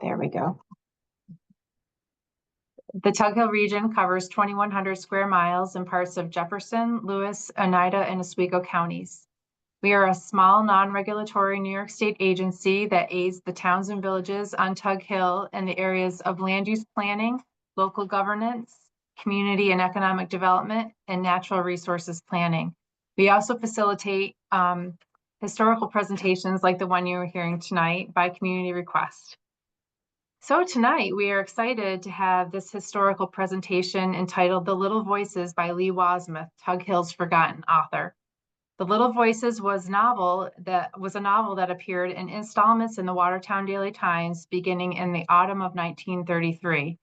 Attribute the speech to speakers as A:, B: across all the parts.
A: There we go. The Tug Hill region covers 2,100 square miles in parts of Jefferson, Lewis, Oneida, and Oswego counties. We are a small, non-regulatory New York State agency that aids the towns and villages on Tug Hill in the areas of land use planning, local governance, community and economic development, and natural resources planning. We also facilitate historical presentations like the one you are hearing tonight by community request. So tonight we are excited to have this historical presentation entitled The Little Voices by Lee Wasmuth, Tug Hill's forgotten author. The Little Voices was a novel that appeared in installments in the Watertown Daily Times beginning in the autumn of 1933.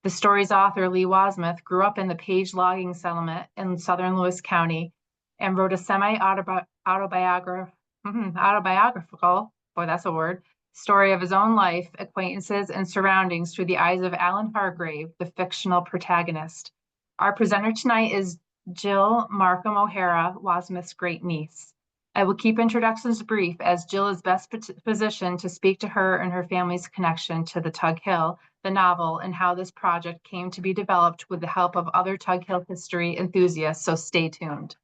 A: The story's author, Lee Wasmuth, grew up in the Page logging settlement in southern Lewis County and wrote a semi-autobiographical, boy, that's a word, story of his own life, acquaintances, and surroundings through the eyes of Allan Hargrave, the fictional protagonist. Our presenter tonight is Jill Markham O'Hara, Wasmuth's great niece. I will keep introductions brief as Jill is best positioned to speak to her and her family's connection to the Tug Hill, the novel, and how this project came to be developed with the help of other Tug Hill history enthusiasts, so stay tuned.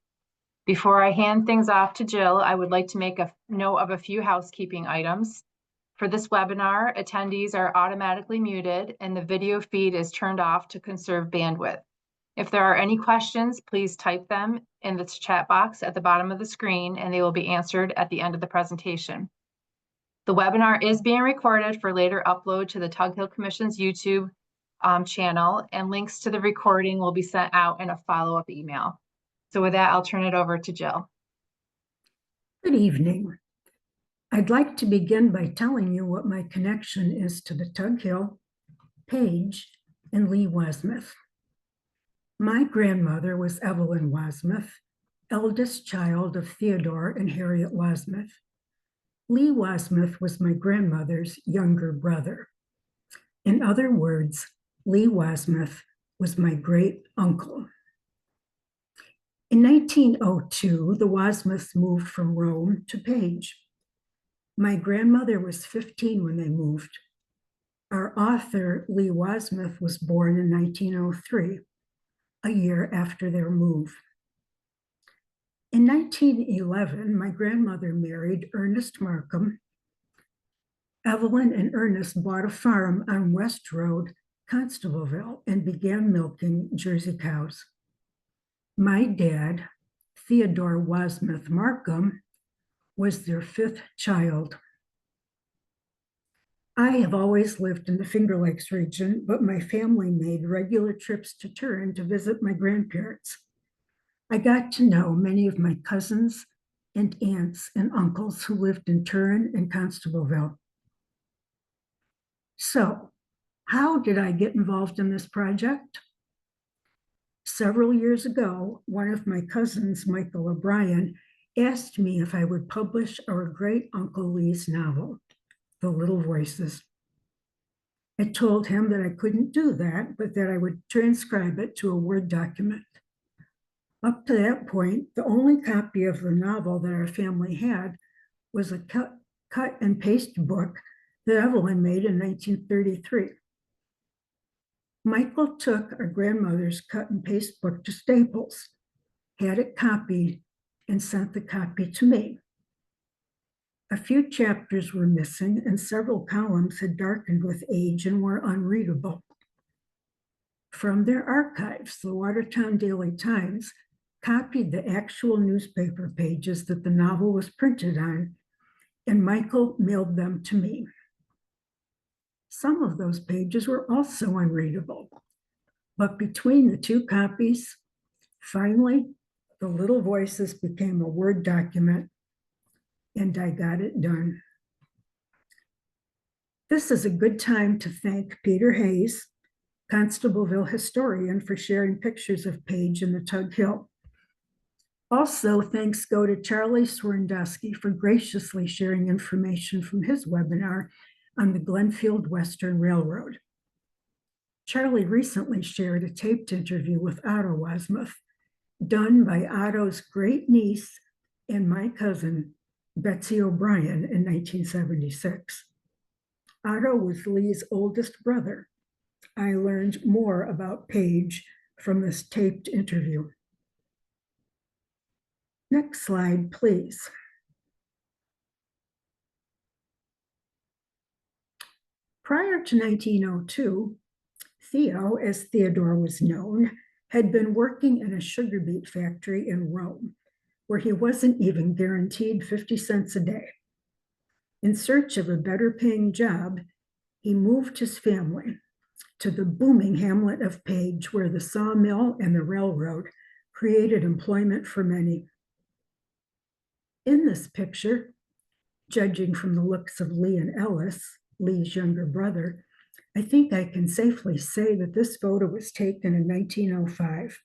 A: Before I hand things off to Jill, I would like to make a note of a few housekeeping items. For this webinar, attendees are automatically muted and the video feed is turned off to conserve bandwidth. If there are any questions, please type them in the chat box at the bottom of the screen and they will be answered at the end of the presentation. The webinar is being recorded for later upload to the Tug Hill Commission's YouTube channel, and links to the recording will be sent out in a follow-up email. So with that, I'll turn it over to Jill.
B: Good evening. I'd like to begin by telling you what my connection is to the Tug Hill, Page, and Lee Wasmuth. My grandmother was Evelyn Wasmuth, eldest child of Theodore and Harriet Wasmuth. Lee Wasmuth was my grandmother's younger brother. In other words, Lee Wasmuth was my great uncle. In 1902, the Wasmuths moved from Rome to Page. My grandmother was 15 when they moved. Our author, Lee Wasmuth, was born in 1903, a year after their move. In 1911, my grandmother married Ernest Markham. Evelyn and Ernest bought a farm on West Road, Constableville, and began milking Jersey cows. My dad, Theodore Wasmuth Markham, was their fifth child. I have always lived in the Finger Lakes region, but my family made regular trips to Turin to visit my grandparents. I got to know many of my cousins and aunts and uncles who lived in Turin and Constableville. So, how did I get involved in this project? Several years ago, one of my cousins, Michael O'Brien, asked me if I would publish our great Uncle Lee's novel, The Little Voices. I told him that I couldn't do that, but that I would transcribe it to a Word document. Up to that point, the only copy of the novel that our family had was a cut and paste book that Evelyn made in 1933. Michael took our grandmother's cut and paste book to Staples, had it copied, and sent the copy to me. A few chapters were missing and several columns had darkened with age and were unreadable. From their archives, the Watertown Daily Times copied the actual newspaper pages that the novel was printed on, and Michael mailed them to me. Some of those pages were also unreadable, but between the two copies, finally, The Little Voices became a Word document, and I got it done. This is a good time to thank Peter Hayes, Constableville historian, for sharing pictures of Page and the Tug Hill. Also, thanks go to Charlie Swirndowski for graciously sharing information from his webinar on the Glenfield Western Railroad. Charlie recently shared a taped interview with Otto Wasmuth, done by Otto's great niece and my cousin, Betsy O'Brien, in 1976. Otto was Lee's oldest brother. I learned more about Page from this taped interview. Next slide, please. Prior to 1902, Theo, as Theodore was known, had been working in a sugar beet factory in Rome, where he wasn't even guaranteed 50 cents a day. In search of a better paying job, he moved his family to the booming hamlet of Page, where the sawmill and the railroad created employment for many. In this picture, judging from the looks of Lee and Ellis, Lee's younger brother, I think I can safely say that this photo was taken in 1905.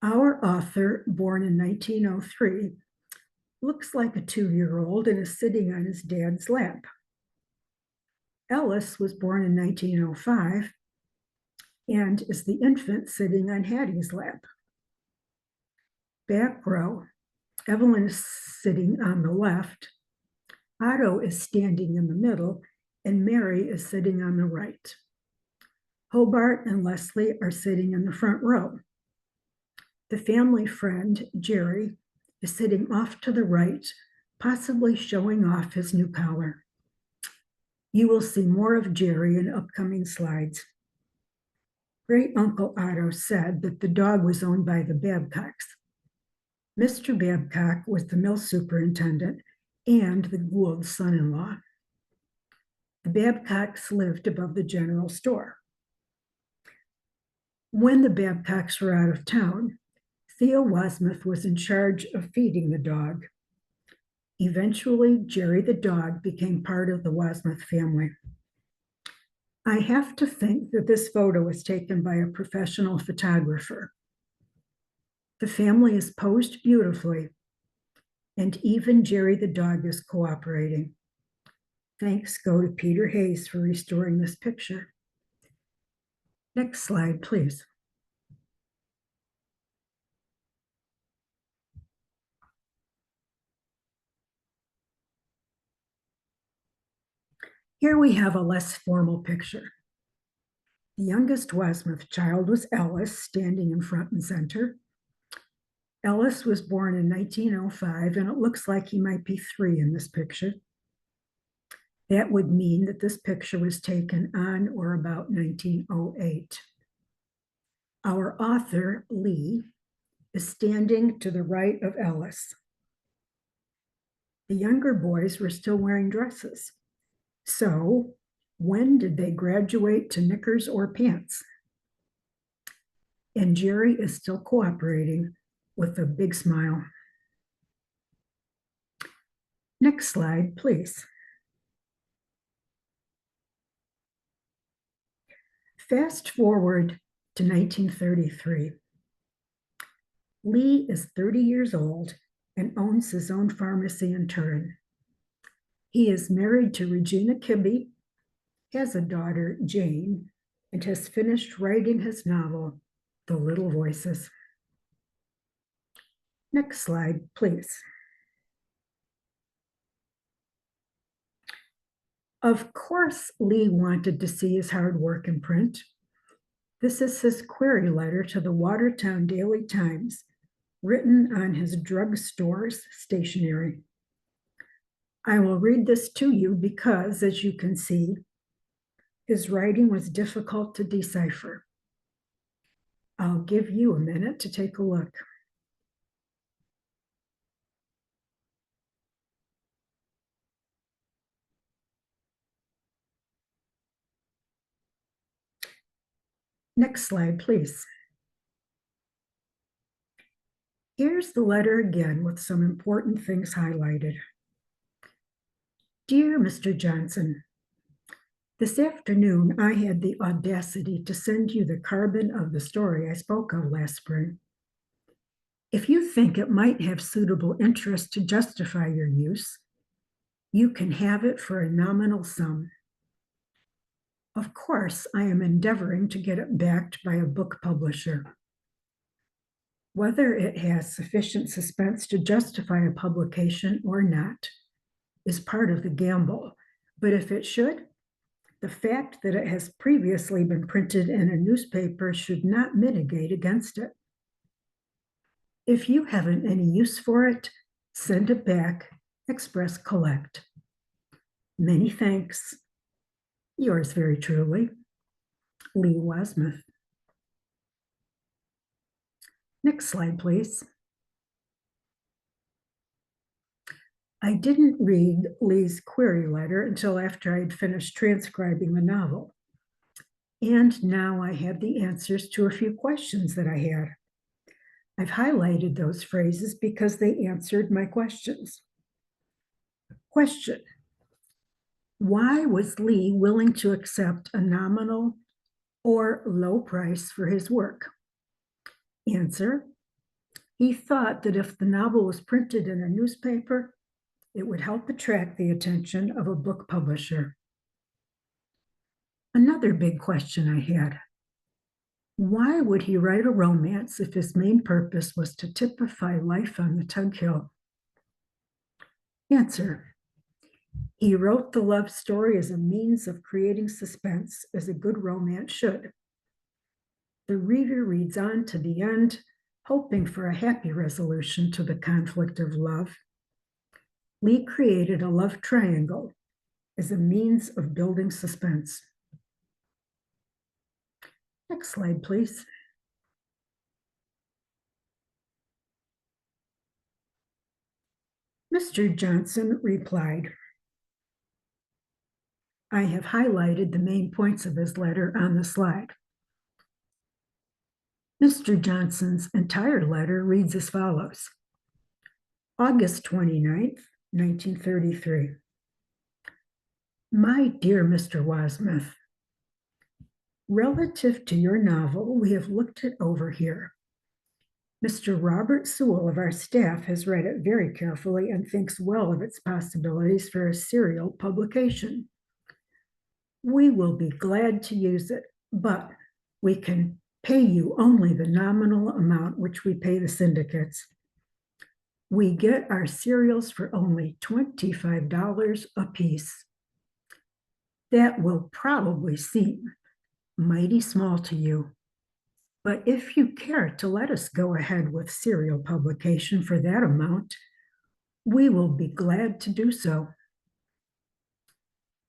B: Our author, born in 1903, looks like a 2-year-old and is sitting on his dad's lap. Ellis was born in 1905 and is the infant sitting on Hattie's lap. Back row, Evelyn is sitting on the left, Otto is standing in the middle, and Mary is sitting on the right. Hobart and Leslie are sitting in the front row. The family friend, Jerry, is sitting off to the right, possibly showing off his new collar. You will see more of Jerry in upcoming slides. Great Uncle Otto said that the dog was owned by the Babcocks. Mr. Babcock was the mill superintendent and the Gould's son-in-law. The Babcocks lived above the general store. When the Babcocks were out of town, Theo Wasmuth was in charge of feeding the dog. Eventually, Jerry the dog became part of the Wasmuth family. I have to think that this photo was taken by a professional photographer. The family is posed beautifully, and even Jerry the dog is cooperating. Thanks go to Peter Hayes for restoring this picture. Next slide, please. Here we have a less formal picture. The youngest Wasmuth child was Ellis, standing in front and center. Ellis was born in 1905, and it looks like he might be 3 in this picture. That would mean that this picture was taken on or about 1908. Our author, Lee, is standing to the right of Ellis. The younger boys were still wearing dresses. So, when did they graduate to knickers or pants? And Jerry is still cooperating with a big smile. Next slide, please. Fast forward to 1933. Lee is 30 years old and owns his own pharmacy in Turin. He is married to Regina Kibbe, has a daughter, Jane, and has finished writing his novel, The Little Voices. Next slide, please. Of course, Lee wanted to see his hard work in print. This is his query letter to the Watertown Daily Times, written on his drugstore's stationery. I will read this to you because, as you can see, his writing was difficult to decipher. I'll give you a minute to take a look. Next slide, please. Here's the letter again with some important things highlighted. Dear Mr. Johnson, this afternoon I had the audacity to send you the carbon of the story I spoke of last spring. If you think it might have suitable interest to justify your use, you can have it for a nominal sum. Of course, I am endeavoring to get it backed by a book publisher. Whether it has sufficient suspense to justify a publication or not is part of the gamble, But if it should, the fact that it has previously been printed in a newspaper should not mitigate against it. If you haven't any use for it, send it back, express collect. Many thanks. Yours very truly, Lee Wasmuth. Next slide, please. I didn't read Lee's query letter until after I'd finished transcribing the novel. And now I have the answers to a few questions that I had. I've highlighted those phrases because they answered my questions. Question: why was Lee willing to accept a nominal or low price for his work? Answer: he thought that if the novel was printed in a newspaper, it would help attract the attention of a book publisher. Another big question I had: why would he write a romance if his main purpose was to typify life on the Tug Hill? Answer: he wrote the love story as a means of creating suspense, as a good romance should. The reader reads on to the end, hoping for a happy resolution to the conflict of love. Lee created a love triangle as a means of building suspense. Next slide, please. Mr. Johnson replied. I have highlighted the main points of his letter on the slide. Mr. Johnson's entire letter reads as follows. August 29th, 1933. My dear Mr. Wasmuth, relative to your novel, we have looked it over here. Mr. Robert Sewell of our staff has read it very carefully and thinks well of its possibilities for a serial publication. We will be glad to use it, but we can pay you only the nominal amount which we pay the syndicates. We get our serials for only $25 a piece. That will probably seem mighty small to you, but if you care to let us go ahead with serial publication for that amount, we will be glad to do so.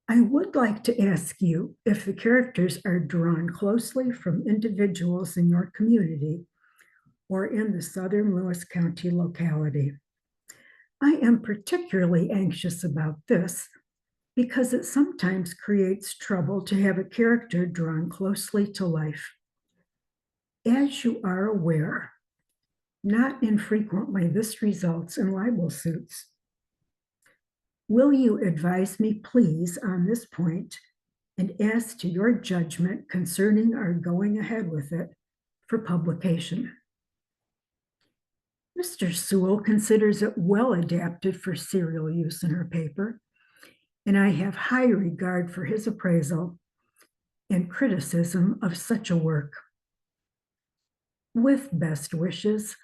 B: I would like to ask you if the characters are drawn closely from individuals in your community or in the southern Lewis County locality. I am particularly anxious about this because it sometimes creates trouble to have a character drawn closely to life. As you are aware, not infrequently this results in libel suits. Will you advise me, please, on this point and as to your judgment concerning our going ahead with it for publication? Mr. Sewell considers it well adapted for serial use in her paper, and I have high regard for his appraisal and criticism of such a work. With best wishes,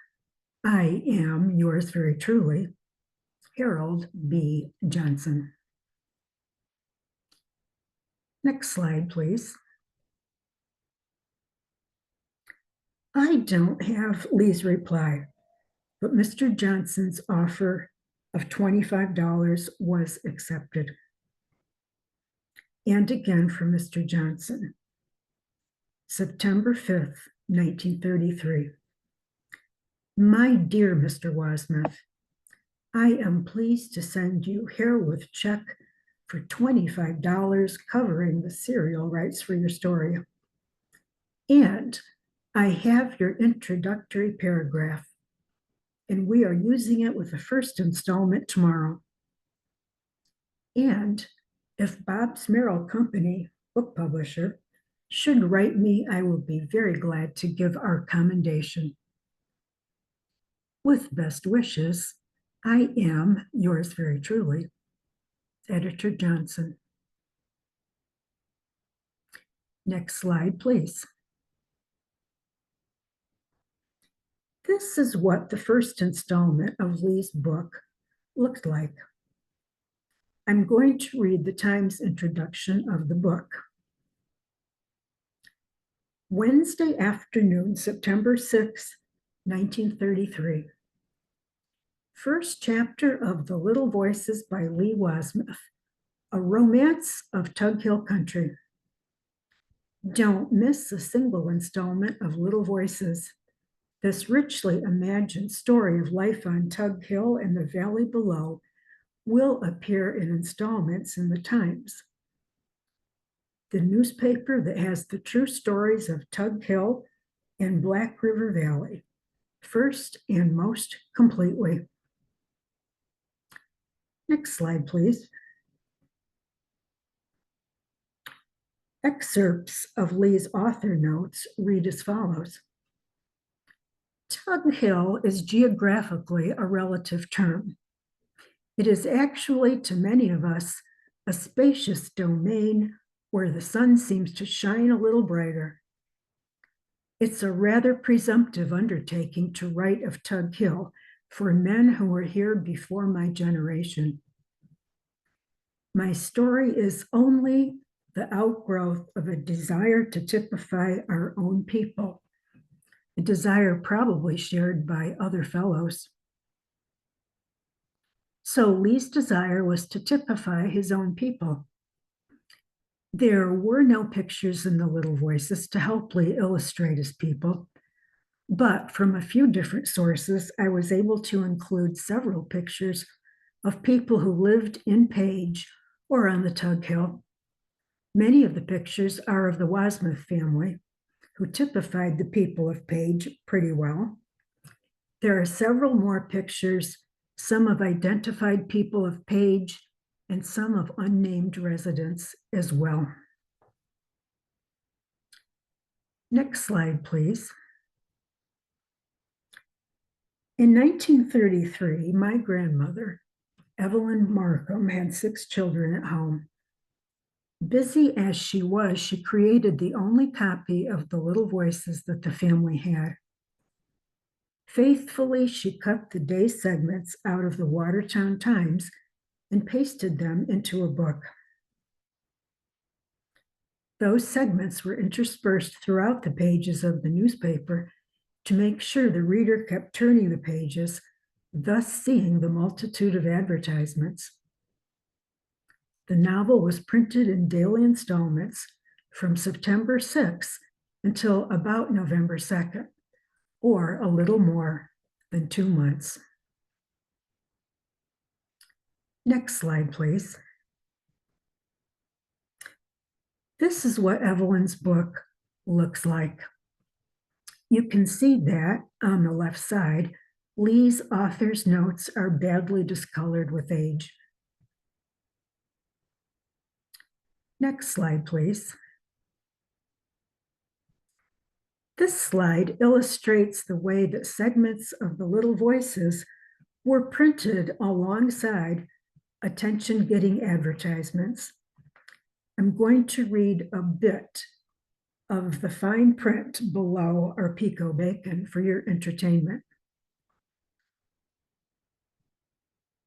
B: I am yours very truly, Harold B. Johnson. Next slide, please. I don't have Lee's reply, but Mr. Johnson's offer of $25 was accepted. And again from Mr. Johnson. September 5th, 1933. My dear Mr. Wasmuth, I am pleased to send you herewith check for $25 covering the serial rights for your story. And I have your introductory paragraph, and we are using it with the first installment tomorrow. And if Bob's Merrill Company, book publisher, should write me, I will be very glad to give our commendation. With best wishes, I am yours very truly, Editor Johnson. Next slide, please. This is what the first installment of Lee's book looked like. I'm going to read the Times introduction of the book. Wednesday afternoon, September 6, 1933. First chapter of The Little Voices by Lee Wasmuth, a romance of Tug Hill Country. Don't miss a single installment of Little Voices. This richly imagined story of life on Tug Hill and the valley below will appear in installments in the Times, the newspaper that has the true stories of Tug Hill and Black River Valley, first and most completely. Next slide, please. Excerpts of Lee's author notes read as follows. Tug Hill is geographically a relative term. It is actually, to many of us, a spacious domain where the sun seems to shine a little brighter. It's a rather presumptive undertaking to write of Tug Hill for men who were here before my generation. My story is only the outgrowth of a desire to typify our own people, a desire probably shared by other fellows. So Lee's desire was to typify his own people. There were no pictures in the Little Voices to help Lee illustrate his people, but from a few different sources, I was able to include several pictures of people who lived in Page or on the Tug Hill. Many of the pictures are of the Wasmuth family, who typified the people of Page pretty well. There are several more pictures, some of identified people of Page and some of unnamed residents as well. Next slide, please. In 1933, my grandmother, Allan Markham, had 6 children at home. Busy as she was, she created the only copy of the Little Voices that the family had. Faithfully, she cut the day segments out of the Watertown Times and pasted them into a book. Those segments were interspersed throughout the pages of the newspaper to make sure the reader kept turning the pages, thus seeing the multitude of advertisements. The novel was printed in daily installments from September 6th until about November 2nd, or a little more than 2 months. Next slide, please. This is what Evelyn's book looks like. You can see that on the left side, Lee's author's notes are badly discolored with age. Next slide, please. This slide illustrates the way that segments of the Little Voices were printed alongside attention-getting advertisements. I'm going to read a bit of the fine print below our pico bacon for your entertainment.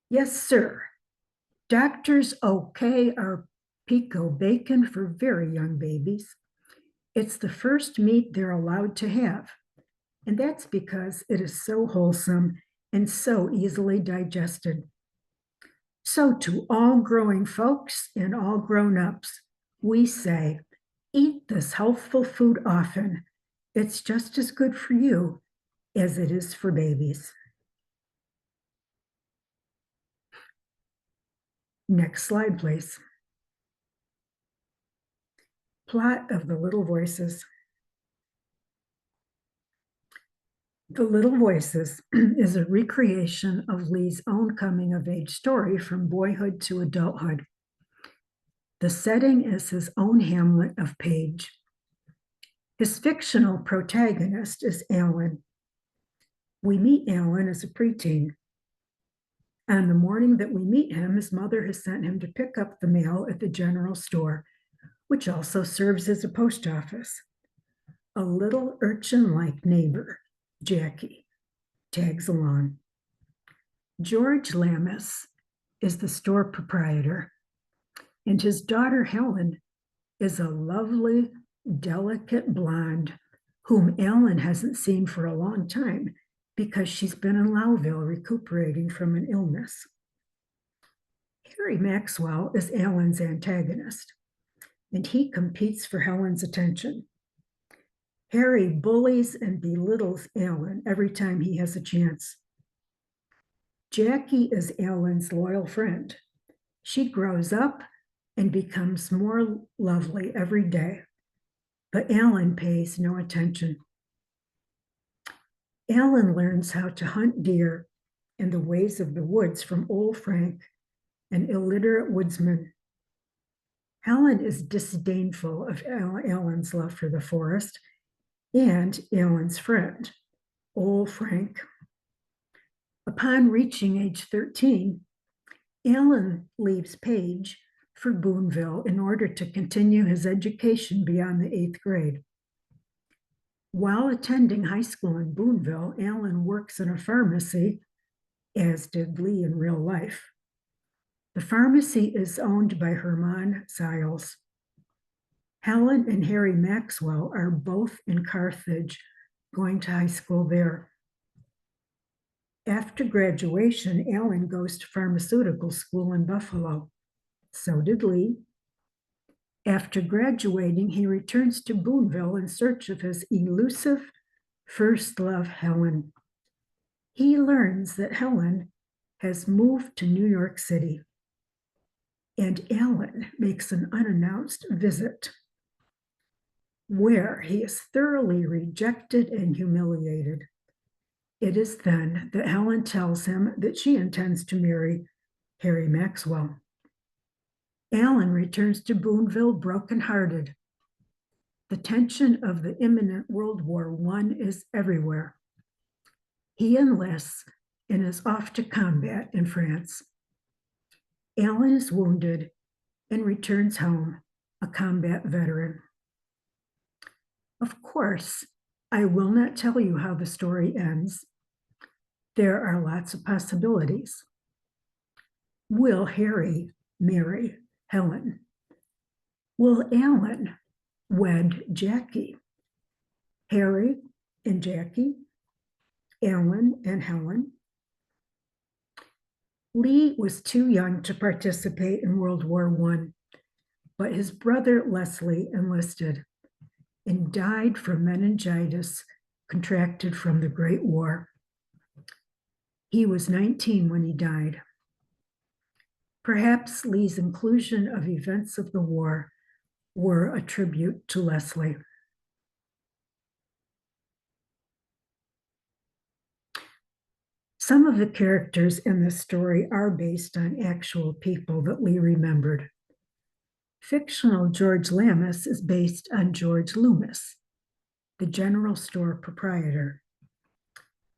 B: Yes, sir. Doctors okay our pico bacon for very young babies. It's the first meat they're allowed to have, and that's because it is so wholesome and so easily digested. So to all growing folks and all grown-ups, we say, eat this healthful food often. It's just as good for you as it is for babies. Next slide, please. Plot of The Little Voices. The Little Voices is a recreation of Lee's own coming-of-age story from boyhood to adulthood. The setting is his own hamlet of Page. His fictional protagonist is Allan. We meet Allan as a preteen. On the morning that we meet him, his mother has sent him to pick up the mail at the general store, which also serves as a post office. A little urchin-like neighbor, Jackie, tags along. George Lammas is the store proprietor, and his daughter Helen is a lovely, delicate blonde whom Allan hasn't seen for a long time because she's been in Lowville recuperating from an illness. Harry Maxwell is Allan's antagonist, and he competes for Helen's attention. Harry bullies and belittles Allan every time he has a chance. Jackie is Allan's loyal friend. She grows up and becomes more lovely every day, but Allan pays no attention. Allan learns how to hunt deer and the ways of the woods from old Frank, an illiterate woodsman. Helen is disdainful of Allan's love for the forest and Allan's friend, old Frank. Upon reaching age 13, Allan leaves Page for Boonville in order to continue his education beyond the 8th grade. While attending high school in Boonville, Allan works in a pharmacy, as did Lee in real life. The pharmacy is owned by Herman Siles. Helen and Harry Maxwell are both in Carthage, going to high school there. After graduation, Allan goes to pharmaceutical school in Buffalo. So did Lee. After graduating, he returns to Boonville in search of his elusive first love, Helen. He learns that Helen has moved to New York City, and Allan makes an unannounced visit where he is thoroughly rejected and humiliated. It is then that Helen tells him that she intends to marry Harry Maxwell. Allan returns to Boonville brokenhearted. The tension of the imminent World War I is everywhere. He enlists and is off to combat in France. Allan is wounded and returns home, a combat veteran. Of course, I will not tell you how the story ends. There are lots of possibilities. Will Harry marry Helen? Will Allan wed Jackie? Harry and Jackie? Allan and Helen? Lee was too young to participate in World War I, but his brother Leslie enlisted and died from meningitis contracted from the Great War. He was 19 when he died. Perhaps Lee's inclusion of events of the war were a tribute to Leslie. Some of the characters in this story are based on actual people that Lee remembered. Fictional George Lammas is based on George Loomis, the general store proprietor.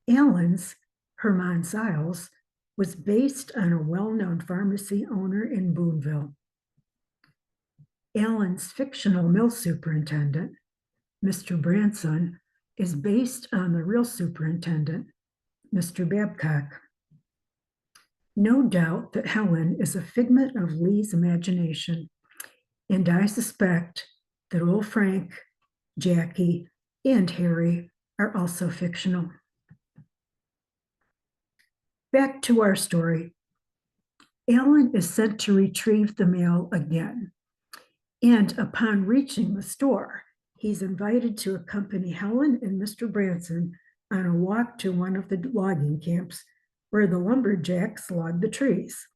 B: Allan's Herman Siles was based on a well-known pharmacy owner in Boonville. Allan's fictional mill superintendent, Mr. Branson, is based on the real superintendent, Mr. Babcock. No doubt that Helen is a figment of Lee's imagination, and I suspect that old Frank, Jackie, and Harry are also fictional. Back to our story. Allan is sent to retrieve the mail again, and upon reaching the store, he's invited to accompany Helen and Mr. Branson on a walk to one of the logging camps where the lumberjacks log the trees.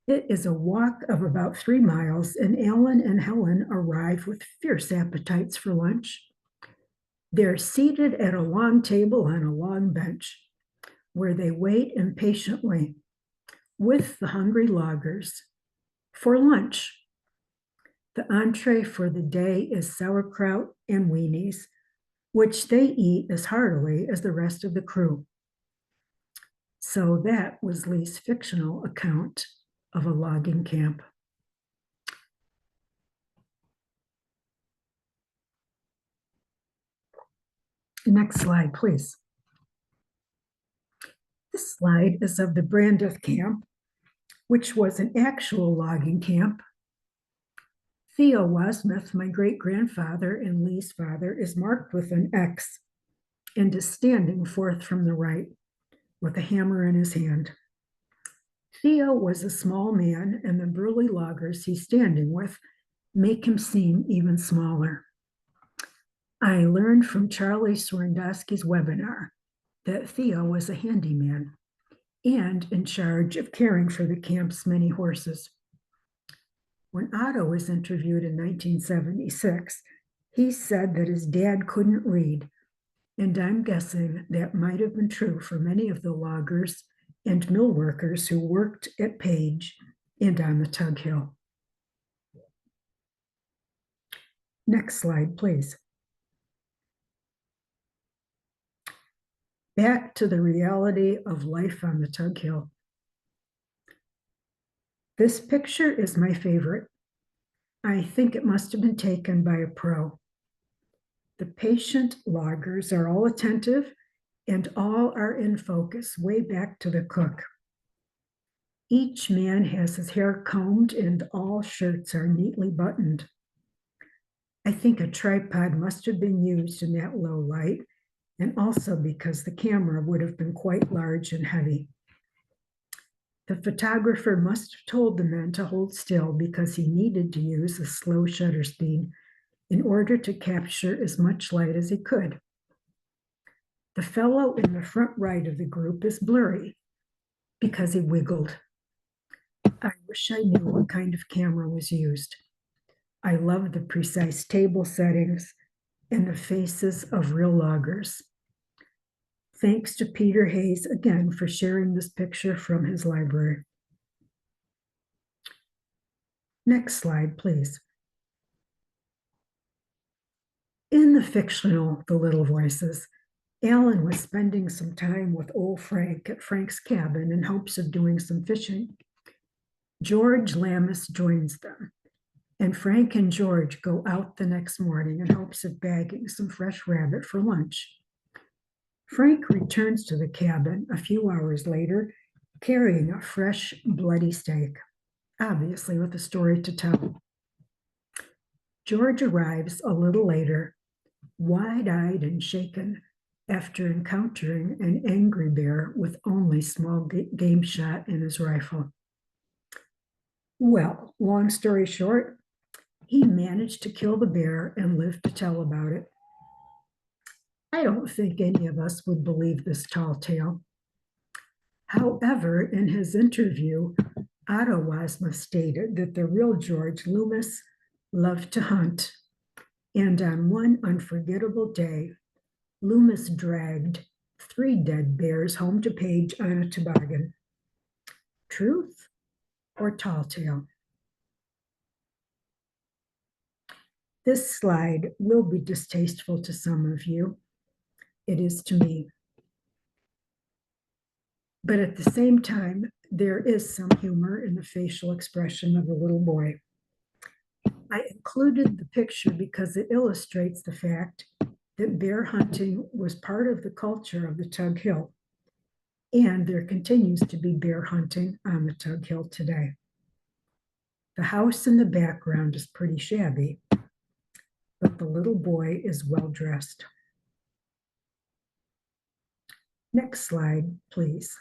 B: It is a walk of about 3 miles, and Allan and Helen arrive with fierce appetites for lunch. They're seated at a long table on a long bench, where they wait impatiently with the hungry loggers for lunch. The entree for the day is sauerkraut and weenies, which they eat as heartily as the rest of the crew. So that was Lee's fictional account of a logging camp. Next slide, please. This slide is of the Brandon camp, which was an actual logging camp. Theo Wasmuth, my great-grandfather and Lee's father, is marked with an X and is standing forth from the right with a hammer in his hand. Theo was a small man, and the burly loggers he's standing with make him seem even smaller. I learned from Charlie Swirndowski's webinar that Theo was a handyman and in charge of caring for the camp's many horses. When Otto was interviewed in 1976, he said that his dad couldn't read, and I'm guessing that might have been true for many of the loggers and mill workers who worked at Page and on the Tug Hill. Next slide, please. Back to the reality of life on the Tug Hill. This picture is my favorite. I think it must have been taken by a pro. The patient loggers are all attentive and all are in focus way back to the cook. Each man has his hair combed and all shirts are neatly buttoned. I think a tripod must have been used in that low light, and also because the camera would have been quite large and heavy. The photographer must have told the men to hold still because he needed to use a slow shutter speed in order to capture as much light as he could. The fellow in the front right of the group is blurry because he wiggled. I wish I knew what kind of camera was used. I love the precise table settings and the faces of real loggers. Thanks to Peter Hayes again for sharing this picture from his library. Next slide, please. In the fictional The Little Voices, Allan was spending some time with old Frank at Frank's cabin in hopes of doing some fishing. George Lammas joins them, and Frank and George go out the next morning in hopes of bagging some fresh rabbit for lunch. Frank returns to the cabin a few hours later, carrying a fresh, bloody steak, obviously with a story to tell. George arrives a little later, wide-eyed and shaken, after encountering an angry bear with only small game shot in his rifle. Well, long story short, he managed to kill the bear and lived to tell about it. I don't think any of us would believe this tall tale. However, in his interview, Otto Wasmuth stated that the real George Loomis loved to hunt, and on one unforgettable day, Loomis dragged 3 dead bears home to Page on a toboggan. Truth or tall tale? This slide will be distasteful to some of you. It is to me. But at the same time, there is some humor in the facial expression of the little boy. I included the picture because it illustrates the fact that bear hunting was part of the culture of the Tug Hill, and there continues to be bear hunting on the Tug Hill today. The house in the background is pretty shabby, but the little boy is well dressed. Next slide, please.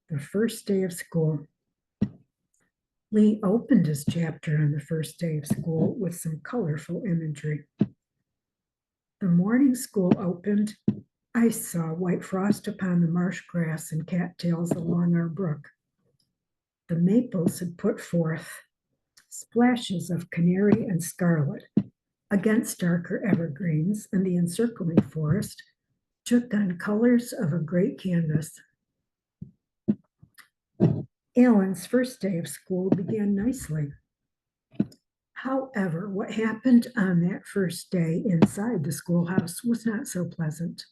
B: The first day of school. Lee opened his chapter on the first day of school with some colorful imagery. The morning school opened, I saw white frost upon the marsh grass and cattails along our brook. The maples had put forth splashes of canary and scarlet against darker evergreens, and the encircling forest took on colors of a great canvas. Allan's first day of school began nicely. However, what happened on that first day inside the schoolhouse was not so pleasant.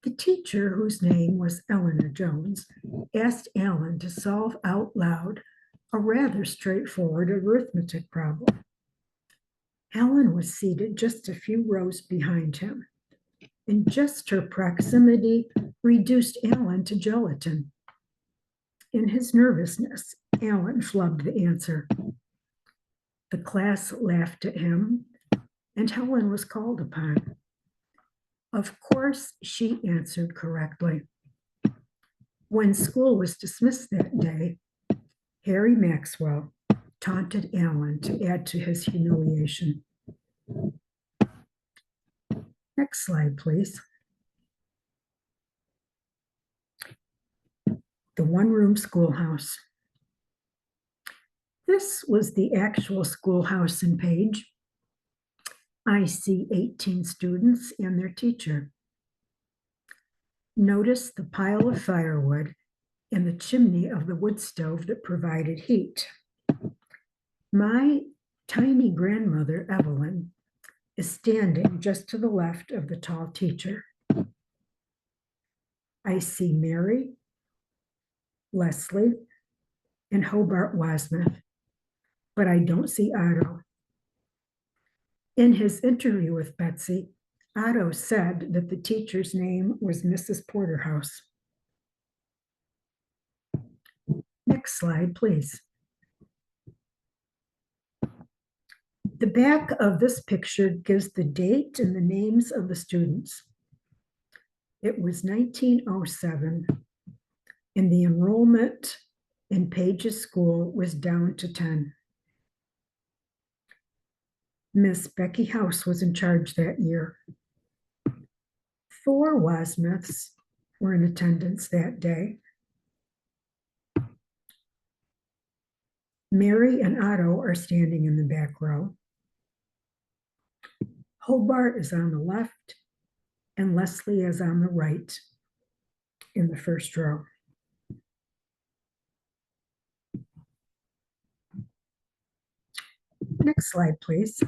B: The teacher, whose name was Eleanor Jones, asked Allan to solve out loud a rather straightforward arithmetic problem. Allan was seated just a few rows behind him, and just her proximity reduced Allan to gelatin. In his nervousness, Allan flubbed the answer. The class laughed at him, and Helen was called upon. Of course, she answered correctly. When school was dismissed that day, Harry Maxwell taunted Allan to add to his humiliation. Next slide, please. The one-room schoolhouse. This was the actual schoolhouse in Page. I see 18 students and their teacher. Notice the pile of firewood and the chimney of the wood stove that provided heat. My tiny grandmother, Evelyn, is standing just to the left of the tall teacher. I see Mary, Leslie, and Hobart Wasmuth, but I don't see Otto. In his interview with Betsy, Otto said that the teacher's name was Mrs. Porterhouse. Next slide, please. The back of this picture gives the date and the names of the students. It was 1907, and the enrollment in Page's school was down to 10. Miss Becky House was in charge that year. 4 Wasmuths were in attendance that day. Mary and Otto are standing in the back row. Hobart is on the left, and Leslie is on the right in the first row. Next slide, please.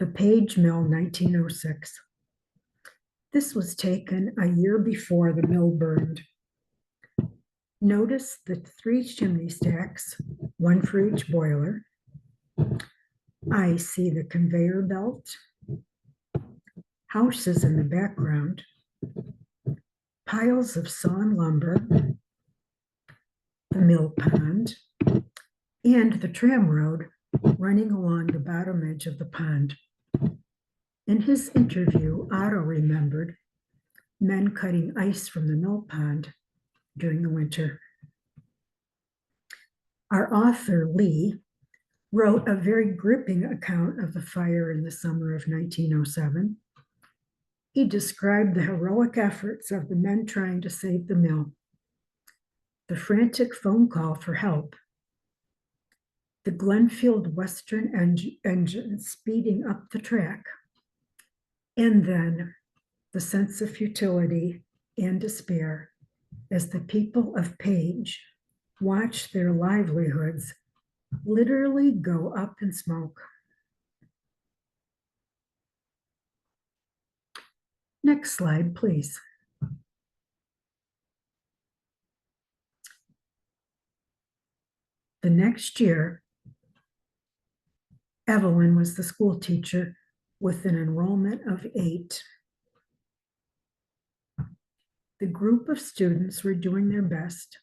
B: The Page Mill, 1906. This was taken a year before the mill burned. Notice the 3 chimney stacks, 1 for each boiler. I see the conveyor belt, houses in the background, piles of sawn lumber, the mill pond, and the tram road running along the bottom edge of the pond. In his interview, Otto remembered men cutting ice from the mill pond during the winter. Our author, Lee, wrote a very gripping account of the fire in the summer of 1907. He described the heroic efforts of the men trying to save the mill, the frantic phone call for help, the Glenfield Western engine speeding up the track, and then the sense of futility and despair as the people of Page watched their livelihoods literally go up in smoke. Next slide, please. The next year, Evelyn was the school teacher with an enrollment of 8. The group of students were doing their best,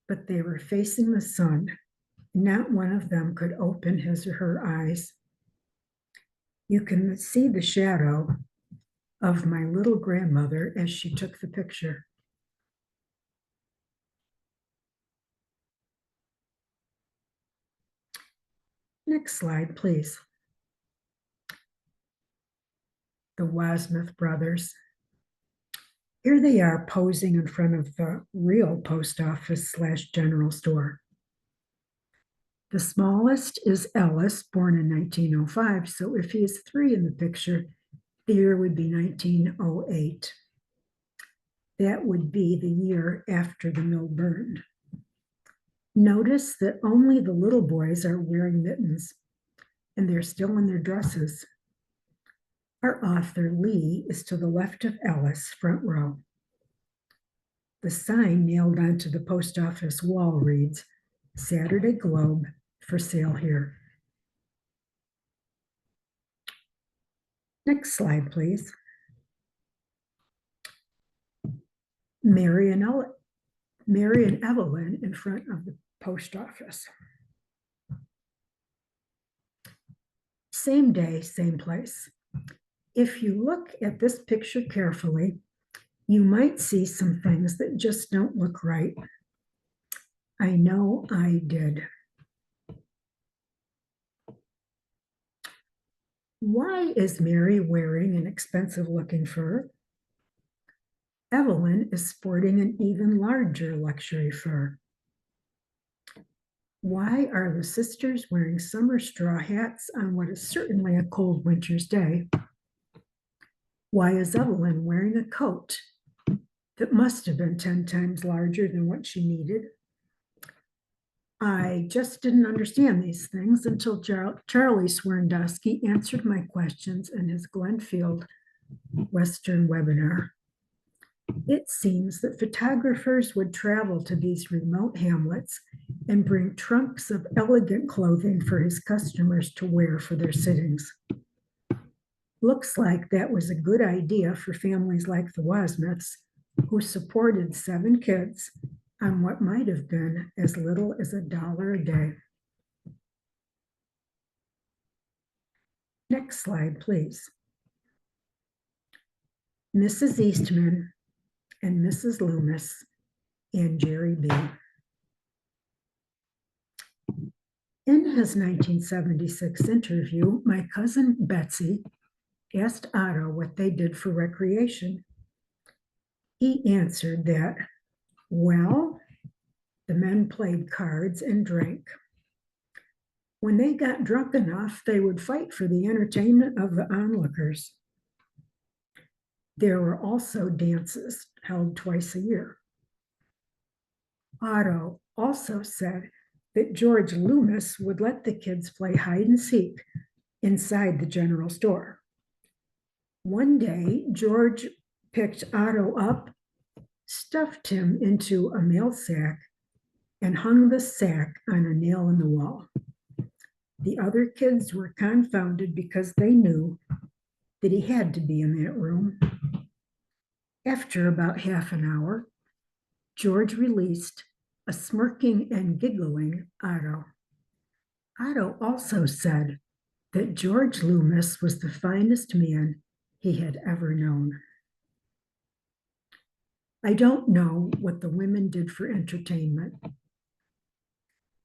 B: but they were facing the sun. Not one of them could open his or her eyes. You can see the shadow of my little grandmother as she took the picture. Next slide, please. The Wasmuth brothers. Here they are posing in front of the real post office / general store. The smallest is Ellis, born in 1905. So if he is 3 in the picture, the year would be 1908. That would be the year after the mill burned. Notice that only the little boys are wearing mittens, and they're still in their dresses. Our author, Lee, is to the left of Ellis, front row. The sign nailed onto the post office wall reads, Saturday Globe, for sale here. Next slide, please. Mary and Evelyn in front of the post office. Same day, same place. If you look at this picture carefully, you might see some things that just don't look right. I know I did. Why is Mary wearing an expensive-looking fur? Evelyn is sporting an even larger luxury fur. Why are the sisters wearing summer straw hats on what is certainly a cold winter's day? Why is Evelyn wearing a coat that must have been 10 times larger than what she needed? I just didn't understand these things until Charlie Swirndowski answered my questions in his Glenfield Western webinar. It seems that photographers would travel to these remote hamlets and bring trunks of elegant clothing for his customers to wear for their sittings. Looks like that was a good idea for families like the Wasmuths, who supported 7 kids on what might have been as little as $1 a day. Next slide, please. Mrs. Eastman and Mrs. Loomis and Jerry B. In his 1976 interview, my cousin Betsy asked Otto what they did for recreation. He answered that, well, the men played cards and drank. When they got drunk enough, they would fight for the entertainment of the onlookers. There were also dances held twice a year. Otto also said that George Loomis would let the kids play hide and seek inside the general store. One day, George picked Otto up, stuffed him into a mail sack, and hung the sack on a nail in the wall. The other kids were confounded because they knew that he had to be in that room. After about half an hour, George released a smirking and giggling Otto. Otto also said that George Loomis was the finest man he had ever known. I don't know what the women did for entertainment.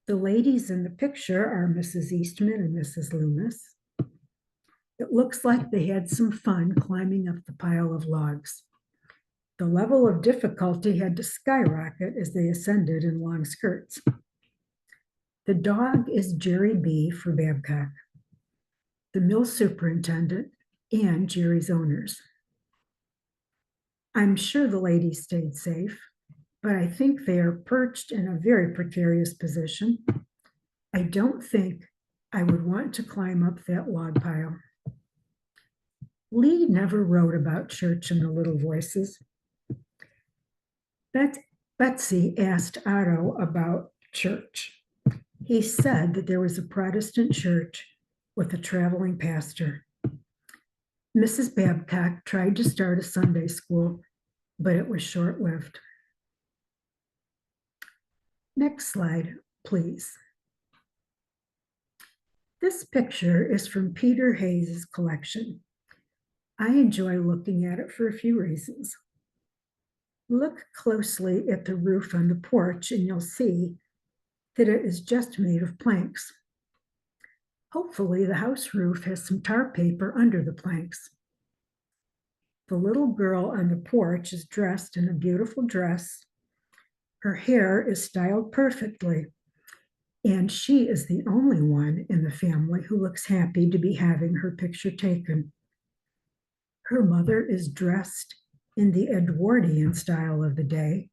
B: The ladies in the picture are Mrs. Eastman and Mrs. Loomis. It looks like they had some fun climbing up the pile of logs. The level of difficulty had to skyrocket as they ascended in long skirts. The dog is Jerry B. for Babcock, the mill superintendent, and Jerry's owners. I'm sure the ladies stayed safe, but I think they are perched in a very precarious position. I don't think I would want to climb up that log pile. Lee never wrote about church in the Little Voices. Betsy asked Otto about church. He said that there was a Protestant church with a traveling pastor. Mrs. Babcock tried to start a Sunday school, but it was short-lived. Next slide, please. This picture is from Peter Hayes' collection. I enjoy looking at it for a few reasons. Look closely at the roof on the porch and you'll see that it is just made of planks. Hopefully the house roof has some tar paper under the planks. The little girl on the porch is dressed in a beautiful dress. Her hair is styled perfectly, and she is the only one in the family who looks happy to be having her picture taken. Her mother is dressed in the Edwardian style of the day,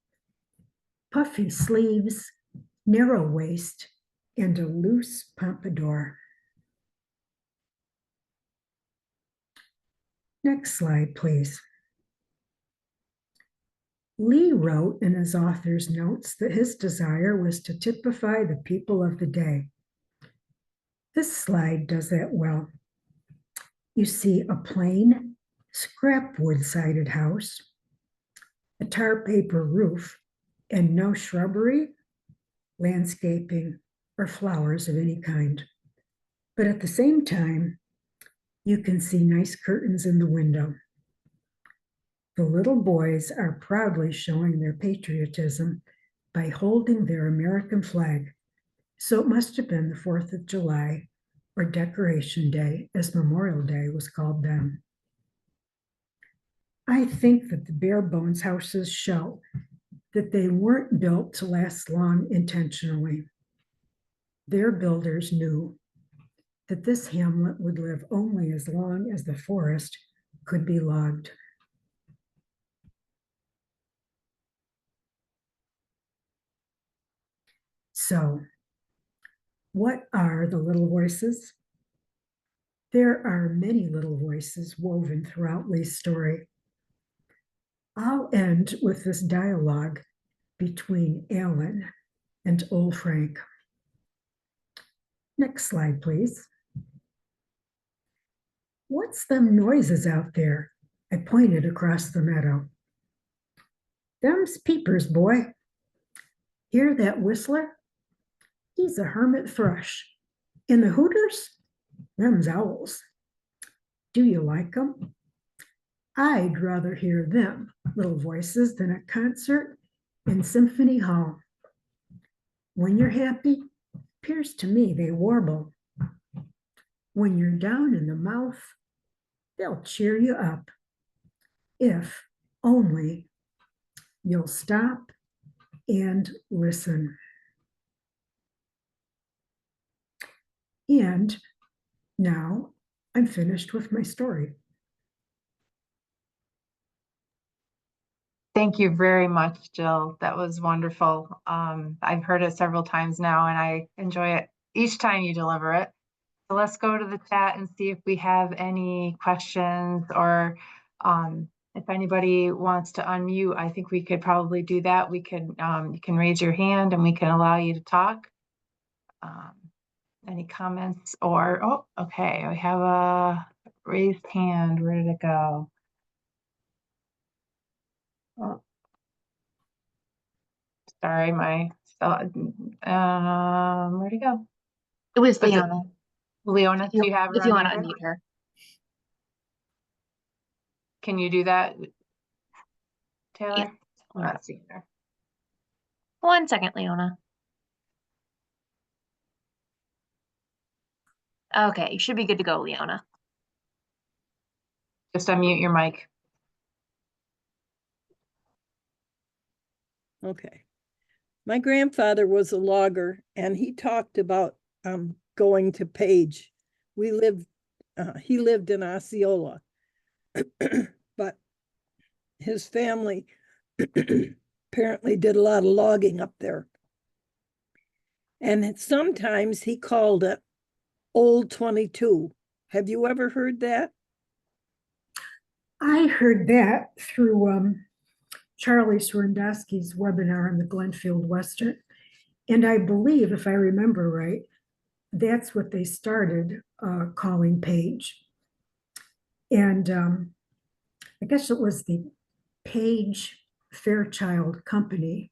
B: puffy sleeves, narrow waist, and a loose pompadour. Next slide, please. Lee wrote in his author's notes that his desire was to typify the people of the day. This slide does that well. You see a plain, scrap wood-sided house, a tar paper roof, and no shrubbery, landscaping, or flowers of any kind. But at the same time, you can see nice curtains in the window. The little boys are proudly showing their patriotism by holding their American flag. So it must have been the 4th of July, or Decoration Day, as Memorial Day was called then. I think that the bare bones houses show that they weren't built to last long intentionally. Their builders knew that this hamlet would live only as long as the forest could be logged. So, what are the little voices? There are many little voices woven throughout Lee's story. I'll end with this dialogue between Allan and old Frank. Next slide, please. What's them noises out there? I pointed across the meadow. Them's peepers, boy. Hear that whistler? He's a hermit thrush. And the hooters? Them's owls. Do you like them? I'd rather hear them, little voices, than a concert in Symphony Hall. When you're happy, appears to me they warble. When you're down in the mouth, they'll cheer you up. If only you'll stop and listen. And now I'm finished with my story.
A: Thank you very much, Jill. That was wonderful. I've heard it several times now, and I enjoy it each time you deliver it. So let's go to the chat and see if we have any questions, or if anybody wants to unmute. I think we could probably do that. We could, you can raise your hand and we can allow you to talk. Any comments or, oh, okay, we have a raised hand. Where did it go? Oh, sorry, where'd it go?
C: It was Leona.
A: Leona, do you have her?
C: If you want to unmute her.
A: Can you do that, Taylor?
C: Yeah.
A: Let's see here.
C: 1 second, Leona. Okay, you should be good to go, Leona.
A: Just unmute your mic.
D: Okay. My grandfather was a logger, and he talked about going to Page. He lived in Osceola, but his family apparently did a lot of logging up there. And sometimes he called it Old 22. Have you ever heard that?
B: I heard that through Charlie Swirndowski's webinar on the Glenfield Western. And I believe, if I remember right, that's what they started calling Page. And I guess it was the Page Fairchild Company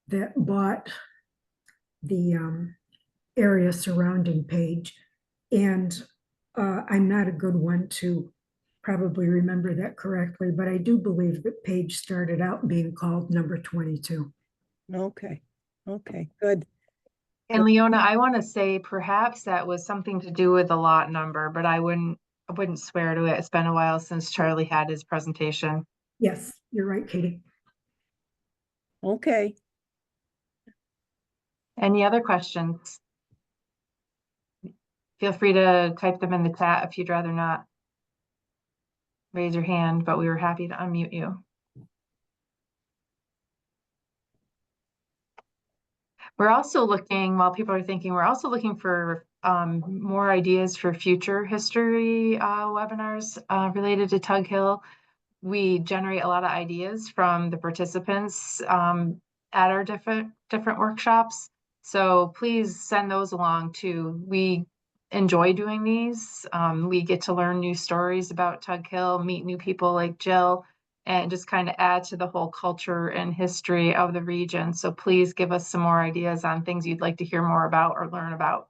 B: that bought the area surrounding Page. And I'm not a good one to probably remember that correctly, but I do believe that Page started out being called number 22.
D: Okay, good.
A: And Leona, I want to say perhaps that was something to do with the lot number, but I wouldn't swear to it. It's been a while since Charlie had his presentation.
B: Yes, you're right, Katie.
D: Okay.
A: Any other questions? Feel free to type them in the chat if you'd rather not raise your hand, but we were happy to unmute you. We're also looking, while people are thinking, we're also looking for more ideas for future history webinars related to Tug Hill. We generate a lot of ideas from the participants at our different workshops. So please send those along too. We enjoy doing these. We get to learn new stories about Tug Hill, meet new people like Jill. and just kind of add to the whole culture and history of the region. So please give us some more ideas on things you'd like to hear more about or learn about.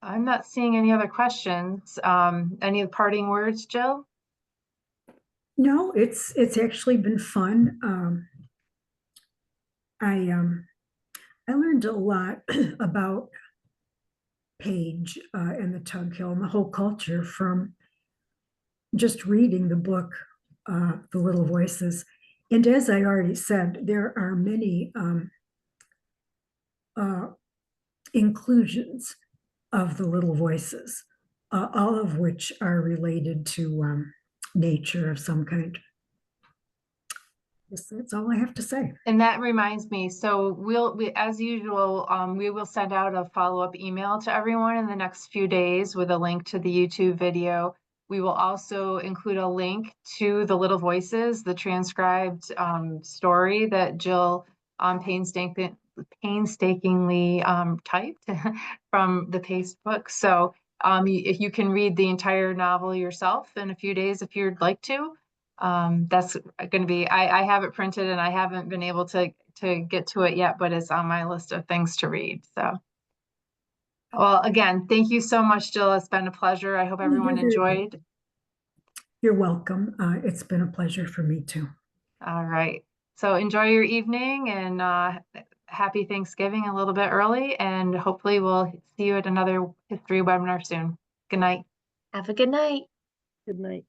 A: I'm not seeing any other questions. Any parting words, Jill?
B: No, it's actually been fun. I learned a lot about Page and the Tug Hill and the whole culture from just reading the book, The Little Voices. And as I already said, there are many inclusions of the Little Voices, all of which are related to nature of some kind. That's all I have to say.
A: And that reminds me, so as usual, we will send out a follow-up email to everyone in the next few days with a link to the YouTube video. We will also include a link to the Little Voices, the transcribed story that Jill painstakingly typed from the Paste book. So if you can read the entire novel yourself in a few days, if you'd like to. That's going to be, I have it printed and I haven't been able to get to it yet, but it's on my list of things to read. So, well, again, thank you so much, Jill. It's been a pleasure. I hope everyone enjoyed.
B: You're welcome. It's been a pleasure for me too.
A: All right. So enjoy your evening and happy Thanksgiving a little bit early, and hopefully we'll see you at another history webinar soon. Good night.
C: Have a good night.
D: Good night.